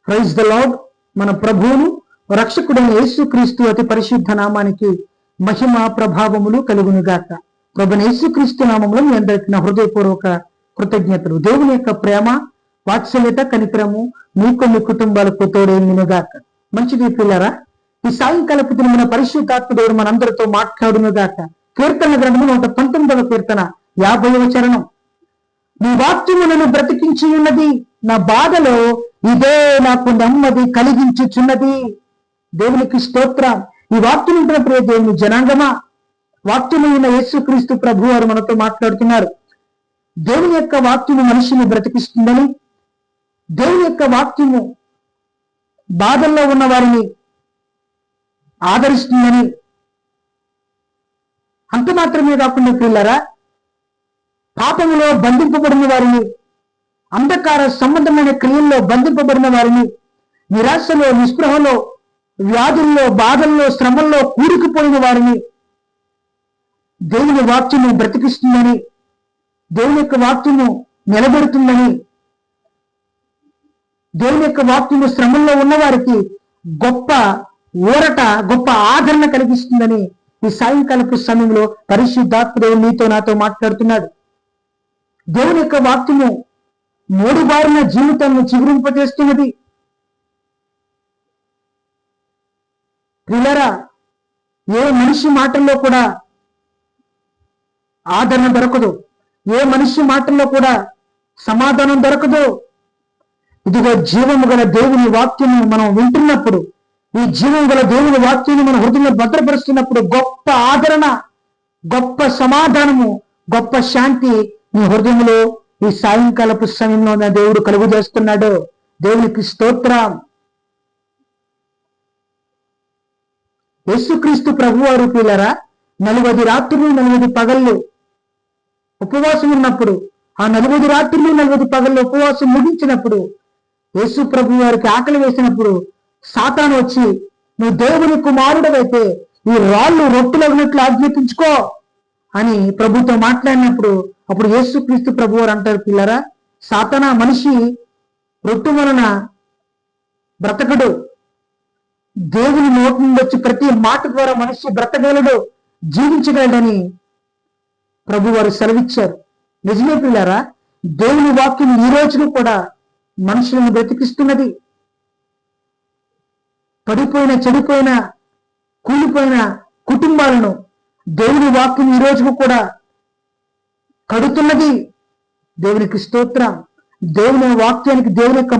Praise the lord. మన ప్రభువును రక్షకుడైన యేసుక్రీస్తు అతి పరిశుద్ధ నామానికి మహిమ ప్రభావములు కలుగునుగాక. ప్రభువైన యేసుక్రీస్తు నామములో మీ అందరికీ నా హృదయపూర్వక కృతజ్ఞతలు. దేవుని యొక్క ప్రేమ, వాత్సల్యత, కనికరము మీకు మీ కుటుంబాలకు తోడేనుగాక. మంచిది పిల్లరా, ఈ సాయంకాలపు దినమున పరిశుద్ధాత్మ దేవుడు మనందరితో మాట్లాడునుగాక. కీర్తన గ్రంథము 119వ కీర్తన 50వ చరణం. నీ వాక్యము నన్ను బ్రతికించి ఉన్నది, నా బాధలో ఇదే నాకు నెమ్మది కలిగించుచున్నది. దేవునికి స్తోత్రం. ఈ వాక్యం ఉంటున్న ప్రియ దేవుని జనాంగమా, వాక్యమైన యేసుక్రీస్తు ప్రభు వారు మనతో మాట్లాడుతున్నారు. దేవుని యొక్క వాక్యము మనిషిని బ్రతికిస్తుందని, దేవుని యొక్క వాక్యము బాధల్లో ఉన్న వారిని ఆదరిస్తుందని, అంత మాత్రమే కాకుండా పిల్లరా, పాపములో బంధింపబడిన వారిని, అంధకార సంబంధమైన క్రియల్లో బంధింపబడిన వారిని, నిరాశలో, నిస్పృహలో, వ్యాధుల్లో, బాధల్లో, శ్రమల్లో కూరుకుపోయిన వారిని దేవుని వాక్యము బ్రతికిస్తుందని, దేవుని యొక్క వాక్యము నిలబెడుతుందని, దేవుని యొక్క వాక్యము శ్రమల్లో ఉన్న వారికి గొప్ప ఊరట, గొప్ప ఆదరణ కలిగిస్తుందని ఈ సాయంకాలపు సమయంలో పరిశుద్ధాత్ముడు నీతో నాతో మాట్లాడుతున్నాడు. దేవుని యొక్క వాక్యము మూడుబారిన జీవితాన్ని చిగురింపజేస్తున్నది. ప్రియులారా, ఏ మనిషి మాటల్లో కూడా ఆదరణ దొరకదు, ఏ మనిషి మాటల్లో కూడా సమాధానం దొరకదు. ఇదిగో జీవము గల దేవుని వాక్యము మనం వింటున్నప్పుడు, ఈ జీవం గల దేవుని వాక్యాన్ని మన హృదయంలో భద్రపరుస్తున్నప్పుడు గొప్ప ఆదరణ, గొప్ప సమాధానము, గొప్ప శాంతి నీ హృదయంలో ఈ సాయంకాలపు సమయంలో నా దేవుడు కలుగు చేస్తున్నాడు. దేవునికి స్తోత్రం. యేసుక్రీస్తు ప్రభువారు పిల్లరా 40 రాత్రులు 40 పగళ్ళు ఉపవాసం ఉన్నప్పుడు, ఆ 40 రాత్రులు 40 పగళ్ళు ఉపవాసం ముగించినప్పుడు, యేసు ప్రభు వారికి ఆకలి వేసినప్పుడు సాతాను వచ్చి, నువ్వు దేవుని కుమారుడవైతే ఈ రాళ్ళు రొట్టెలగినట్లు ఆజ్ఞాపించుకో అని ప్రభుతో మాట్లాడినప్పుడు, అప్పుడు యేసుక్రీస్తు ప్రభు వారు అంటారు, పిల్లరా, సాతానా, మనిషి రొట్టె వలన బ్రతకడు, దేవుని నోటి నుండి వచ్చి ప్రతి మాట ద్వారా మనిషి బ్రతకగలడు, జీవించగలడని ప్రభు వారు సెలవిచ్చారు. నిజమే పిల్లరా, దేవుని వాక్యం ఈ రోజును కూడా మనుషులను బ్రతికిస్తున్నది. పడిపోయిన, చెడిపోయిన, కూలిపోయిన కుటుంబాలను దేవుని వాక్యం ఈ రోజుకు కూడా కడుతున్నది. దేవునికి స్తోత్రం. దేవుని వాక్యానికి, దేవుని యొక్క